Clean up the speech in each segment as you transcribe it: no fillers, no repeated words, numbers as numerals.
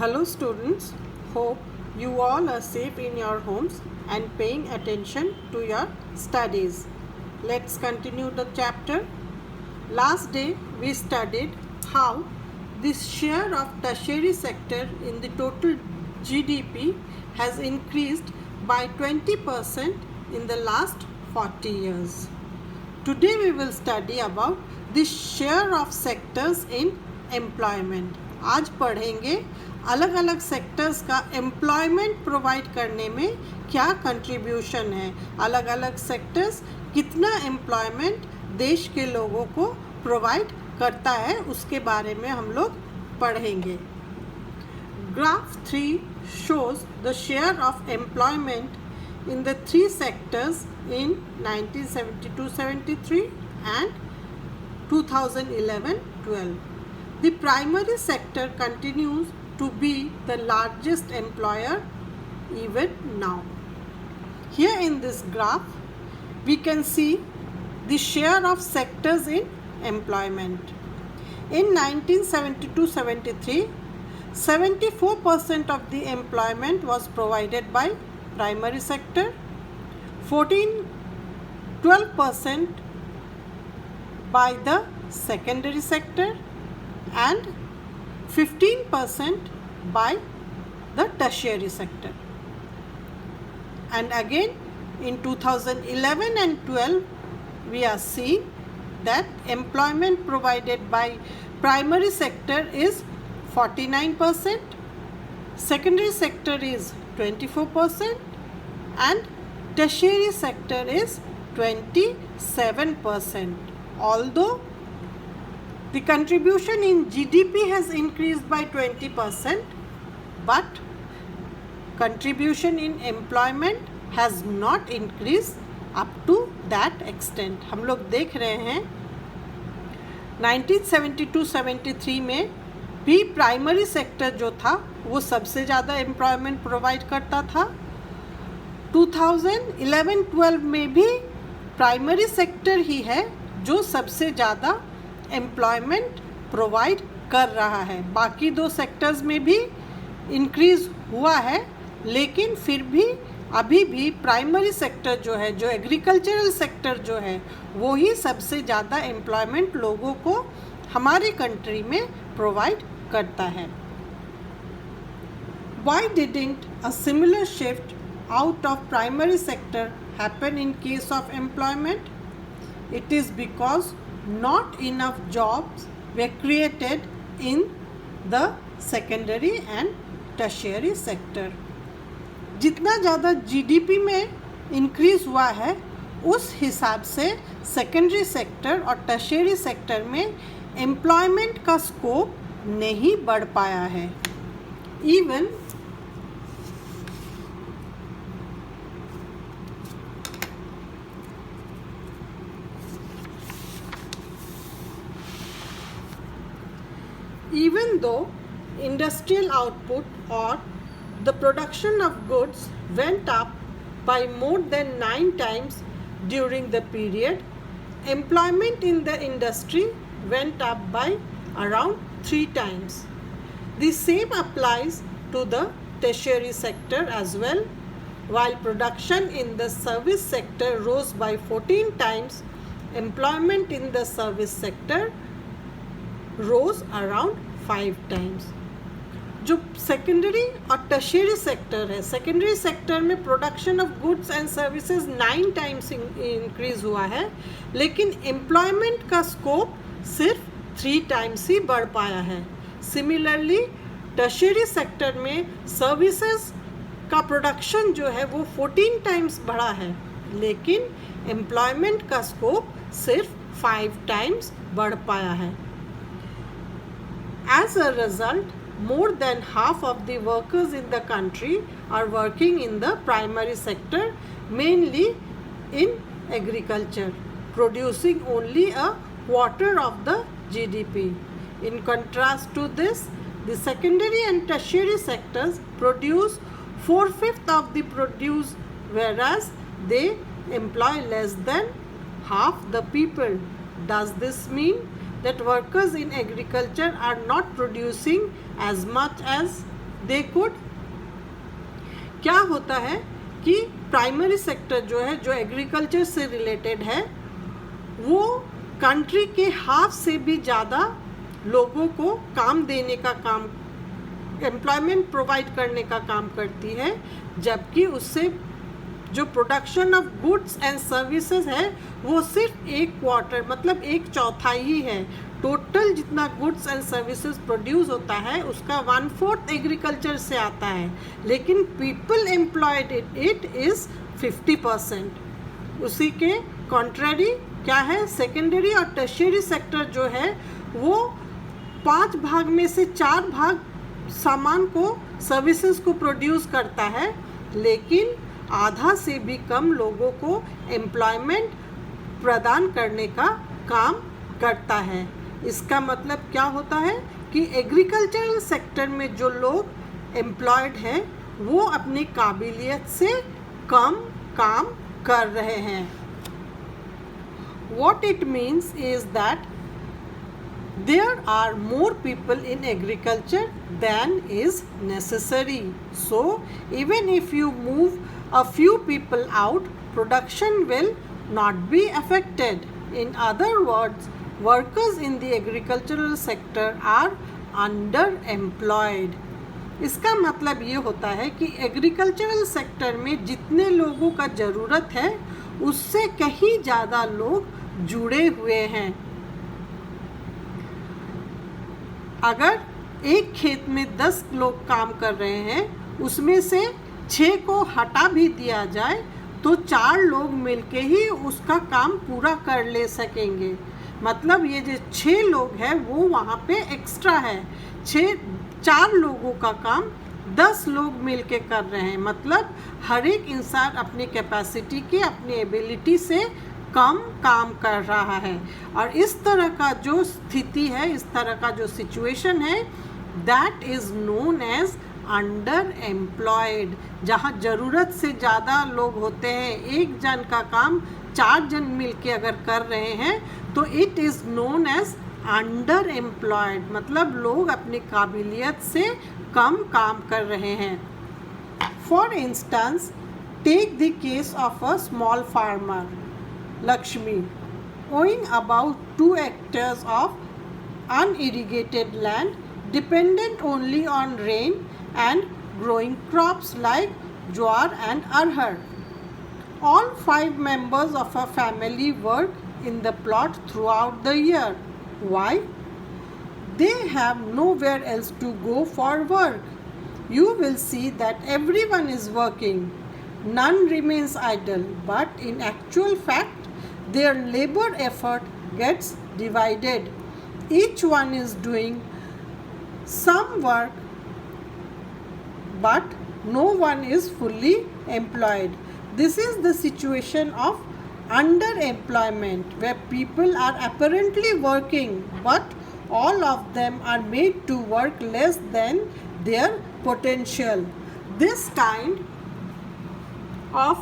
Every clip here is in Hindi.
Hello students, hope you all are safe in your homes and paying attention to your studies. Let's continue the chapter. Last day we studied how this share of tertiary sector in the total GDP has increased by 20% in the last 40 years. Today we will study about the share of sectors in employment. आज पढ़ेंगे अलग अलग सेक्टर्स का एम्प्लॉयमेंट प्रोवाइड करने में क्या कंट्रीब्यूशन है, अलग अलग सेक्टर्स कितना एम्प्लॉयमेंट देश के लोगों को प्रोवाइड करता है, उसके बारे में हम लोग पढ़ेंगे. Graph 3 shows the share of employment in the three sectors in 1972-73 and 2011-12. The primary sector continues to be the largest employer even now. Here in this graph, we can see the share of sectors in employment. In 1972-73, 74% of the employment was provided by primary sector, 12% by the secondary sector and 15% by the tertiary sector. And again in 2011 and 12 we are seeing that employment provided by primary sector is 49%, secondary sector is 24% and tertiary sector is 27%. Although the contribution in GDP has increased by 20%, but contribution in employment has not increased up to that extent. हम लोग देख रहे हैं 1972-73 में भी प्राइमरी सेक्टर जो था वो सबसे ज़्यादा एम्प्लॉयमेंट प्रोवाइड करता था. 2011-12 में भी प्राइमरी सेक्टर ही है जो सबसे ज़्यादा एम्प्लॉयमेंट प्रोवाइड कर रहा है. बाकी दो सेक्टर्स में भी इंक्रीज़ हुआ है, लेकिन फिर भी अभी भी प्राइमरी सेक्टर जो है, जो एग्रीकल्चरल सेक्टर जो है, वो ही सबसे ज़्यादा एम्प्लॉयमेंट लोगों को हमारे कंट्री में प्रोवाइड करता है. Why didn't a similar shift out of primary sector happen in case of employment? It is because not enough jobs were created in the secondary and tertiary sector. जितना ज़्यादा जीडीपी में इंक्रीज़ हुआ है उस हिसाब से सेकेंडरी सेक्टर और टर्शियरी सेक्टर में एम्प्लॉयमेंट का स्कोप नहीं बढ़ पाया है. Even though industrial output or the production of goods went up by more than 9 times during the period, employment in the industry went up by around 3 times. The same applies to the tertiary sector as well. While production in the service sector rose by 14 times, employment in the service sector rose around 5 times. जो सेकेंडरी और टर्शियरी सेक्टर है, सेकेंडरी सेक्टर में production of goods and services 9 times increase हुआ है, लेकिन एम्प्लॉयमेंट का स्कोप सिर्फ 3 टाइम्स ही बढ़ पाया है. सिमिलरली टर्शियरी सेक्टर में सर्विसेज का प्रोडक्शन जो है वो 14 टाइम्स बढ़ा है, लेकिन एम्प्लॉयमेंट का स्कोप सिर्फ 5 टाइम्स बढ़ पाया है. As a result, more than half of the workers in the country are working in the primary sector, mainly in agriculture, producing only a quarter of the GDP. In contrast to this, the secondary and tertiary sectors produce 4/5 of the produce, whereas they employ less than half the people. Does this mean that workers in agriculture are not producing as much as they could, क्या होता है कि प्राइमरी सेक्टर जो है, जो एग्रीकल्चर से रिलेटेड है, वो कंट्री के हाफ से भी ज़्यादा लोगों को काम देने का काम, एम्प्लॉयमेंट प्रोवाइड करने का काम करती है, जबकि उससे जो production of goods and services है वो सिर्फ 1/4 मतलब 1/4 ही है। टोटल जितना गुड्स एंड सर्विसेज प्रोड्यूस होता है उसका 1/4 एग्रीकल्चर से आता है, लेकिन पीपल एम्प्लॉयड इट इज़ 50%। उसी के कॉन्ट्ररी क्या है, सेकेंडरी और टर्शियरी सेक्टर जो है वो 5 भाग में से 4 भाग सामान को, सर्विसेज को प्रोड्यूस करता है, लेकिन आधा से भी कम लोगों को एम्प्लॉयमेंट प्रदान करने का काम करता है। इसका मतलब क्या होता है कि एग्रीकल्चरल सेक्टर में जो लोग एम्प्लॉयड हैं वो अपनी काबिलियत से कम काम कर रहे हैं। What it means is that there are more people in agriculture than is necessary. So even if you move a few people out, production will not be affected. In other words, workers in the agricultural sector are underemployed. इसका मतलब ये होता है कि एग्रीकल्चरल सेक्टर में जितने लोगों का ज़रूरत है उससे कहीं ज़्यादा लोग जुड़े हुए हैं। अगर एक खेत में 10 लोग काम कर रहे हैं, उसमें से 6 को हटा भी दिया जाए तो 4 लोग मिलके ही उसका काम पूरा कर ले सकेंगे। मतलब ये जो 6 लोग हैं वो वहाँ पे एक्स्ट्रा है। 4 लोगों का काम 10 लोग मिलके कर रहे हैं। मतलब हर एक इंसान अपनी कैपेसिटी के, अपनी एबिलिटी से कम काम कर रहा है। और इस तरह का जो स्थिति है, इस तरह का जो सिचुएशन है, that is known as underemployed. जहाँ ज़रूरत से ज़्यादा लोग होते हैं, एक जन का काम 4 जन मिलके अगर कर रहे हैं तो it is known as underemployed. मतलब लोग अपनी काबिलियत से कम काम कर रहे हैं। For instance, take the case of a small farmer Lakshmi, owning about 2 hectares of unirrigated land, dependent only on rain and growing crops like jowar and arhar. All 5 members of a family work in the plot throughout the year. Why? They have nowhere else to go for work. You will see that everyone is working. None remains idle, but in actual fact, their labor effort gets divided. Each one is doing some work, but no one is fully employed. This is the situation of underemployment, where people are apparently working, but all of them are made to work less than their potential. This kind of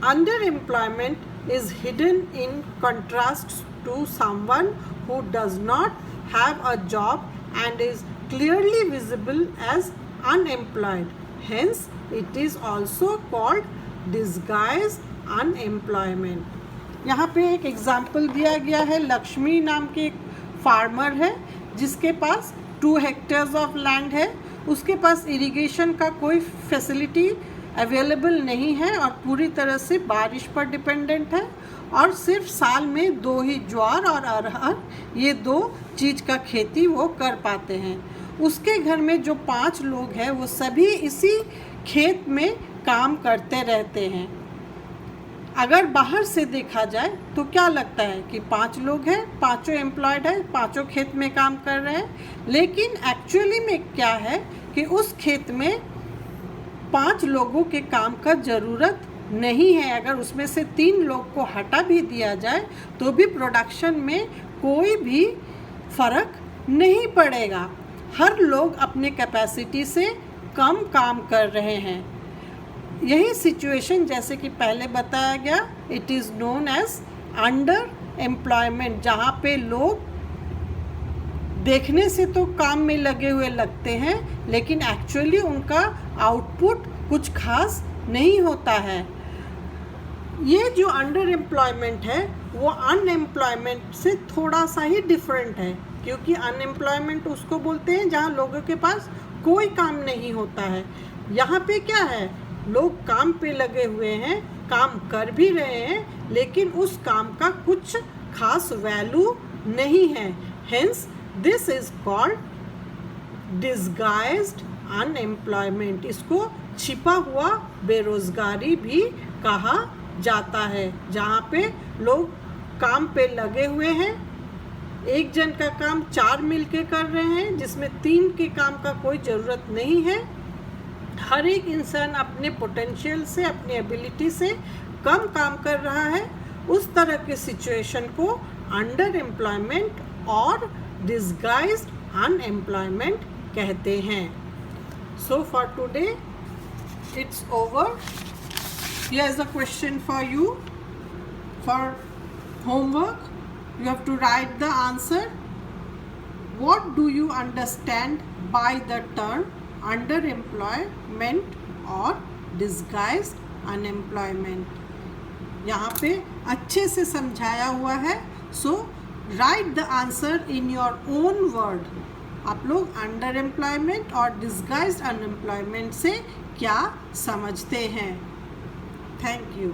underemployment is hidden in contrast to someone who does not have a job and is clearly visible as unemployed. Hence, it is also called disguised unemployment. यहाँ पे एक एग्जाम्पल दिया गया है। लक्ष्मी नाम के एक फार्मर है जिसके पास 2 हेक्टेयर्स ऑफ लैंड है। उसके पास इरिगेशन का कोई फैसिलिटी अवेलेबल नहीं है और पूरी तरह से बारिश पर डिपेंडेंट है, और सिर्फ साल में 2 ही ज्वार और अरहर, ये 2 चीज़ का खेती वो कर पाते हैं। उसके घर में जो 5 लोग हैं वो सभी इसी खेत में काम करते रहते हैं। अगर बाहर से देखा जाए तो क्या लगता है कि 5 लोग हैं, 5 एम्प्लॉयड है, 5 खेत में काम कर रहे हैं। लेकिन एक्चुअली में क्या है कि उस खेत में 5 लोगों के काम का ज़रूरत नहीं है। अगर उसमें से 3 लोग को हटा भी दिया जाए तो भी प्रोडक्शन में कोई भी फ़र्क नहीं पड़ेगा। हर लोग अपने कैपेसिटी से कम काम कर रहे हैं। यही सिचुएशन, जैसे कि पहले बताया गया, it is known as underemployment, जहाँ पे लोग देखने से तो काम में लगे हुए लगते हैं, लेकिन एक्चुअली उनका आउटपुट कुछ खास नहीं होता है। ये जो अंडर एम्प्लॉयमेंट है वो अनएम्प्लॉयमेंट से थोड़ा सा ही डिफरेंट है, क्योंकि अनएम्प्लॉयमेंट उसको बोलते हैं जहाँ लोगों के पास कोई काम नहीं होता है। यहाँ पे क्या है, लोग काम पे लगे हुए हैं, काम कर भी रहे हैं, लेकिन उस काम का कुछ खास वैल्यू नहीं है। Hence this is called disguised unemployment. इसको छिपा हुआ बेरोजगारी भी कहा जाता है, जहाँ पे लोग काम पे लगे हुए हैं, एक जन का काम 4 मिलके कर रहे हैं, जिसमें 3 के काम का कोई ज़रूरत नहीं है। हर एक इंसान अपने पोटेंशियल से, अपनी एबिलिटी से कम काम कर रहा है। उस तरह के सिचुएशन को अंडर एम्प्लॉयमेंट और डिस्गाइज्ड अनएम्प्लॉयमेंट कहते हैं। So for today it's over. Here is a question for you. For homework, you have to write the answer. What do you understand by the term underemployment or disguised unemployment? यहाँ पे अच्छे से समझाया हुआ है। So write the answer in your own word. आप लोग अंडर एम्प्लॉयमेंट और डिस्गाइज्ड अनएम्प्लॉयमेंट से क्या समझते हैं? Thank you.